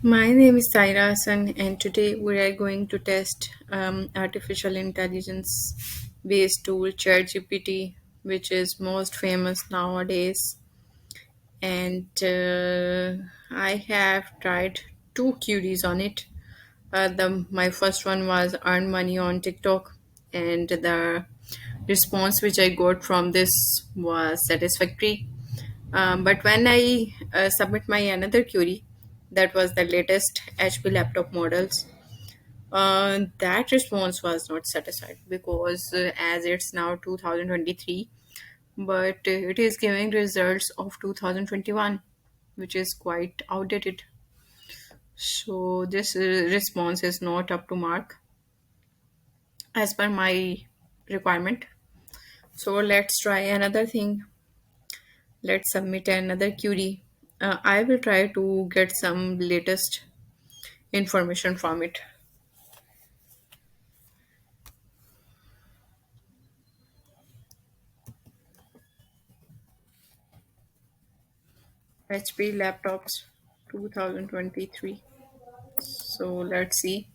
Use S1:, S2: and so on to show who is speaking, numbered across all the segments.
S1: My name is Saira Hassan, and today we are going to test artificial intelligence based tool ChatGPT, which is most famous nowadays. And I have tried two queries on it. The my first one was earn money on TikTok, and the response which I got from this was satisfactory. But when I submit my another query, that was the latest HP laptop models, that response was not satisfied because as it's now 2023, but it is giving results of 2021, which is quite outdated. So this response is not up to mark as per my requirement. So let's try another thing. Let's submit another query. I will try to get some latest information from it. HP laptops 2023. So let's see.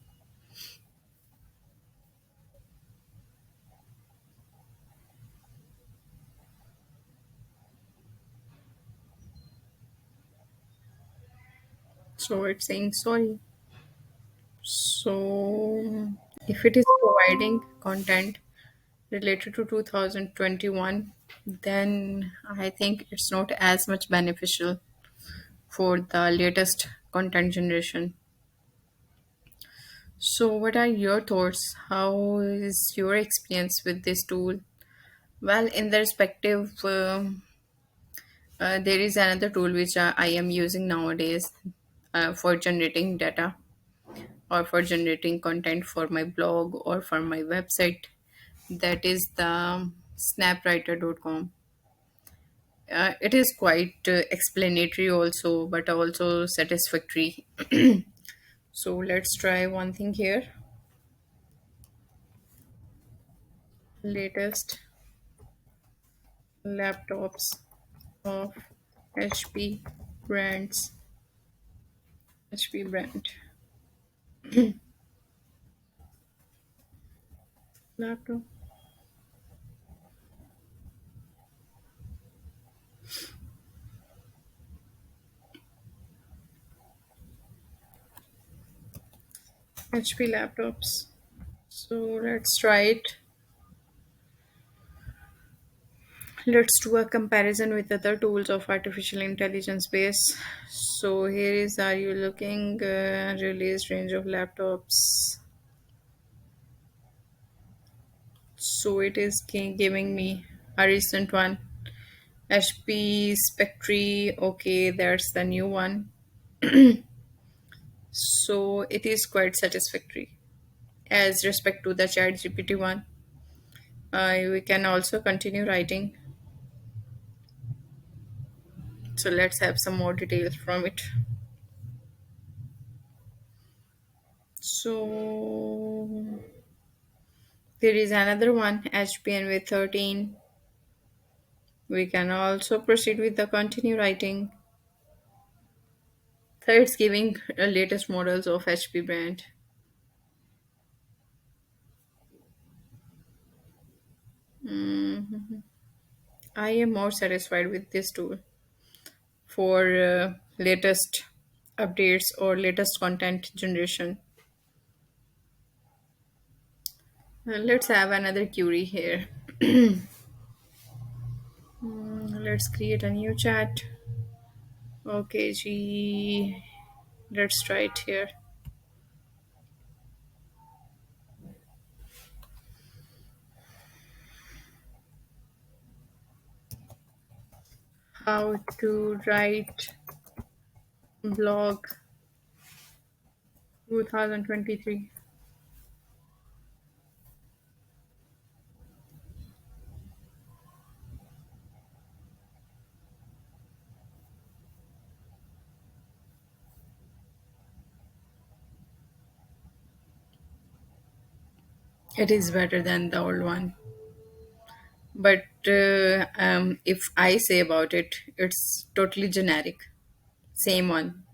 S1: So it's saying sorry. So if it is providing content related to 2021, then I think it's not as much beneficial for the latest content generation. So, what are your thoughts? How is your experience with this tool? Well, in the respective, there is another tool which I am using nowadays for generating data or for generating content for my blog or for my website. That is the snapwriter.com. It is quite explanatory also, but also satisfactory. So let's try one thing here. Latest laptops of HP brands. HP brand laptop. HP laptops. So let's try it. Let's do a comparison with other tools of artificial intelligence base. So here is, are you looking released range of laptops? So it is giving me a recent one. HP Spectre. Okay, that's the new one. So it is quite satisfactory as respect to the chat GPT one. We can also continue writing. So let's have some more details from it. So there is another one, HPNV 13. We can also proceed with the continue writing. So it's giving latest models of HP brand. Mhm. I am more satisfied with this tool for latest updates or latest content generation. Let's have another query here. Let's create a new chat. Okay, G. Let's try it here. How to write blog 2023. It is better than the old one. But if I say about it, it's totally generic. Same one.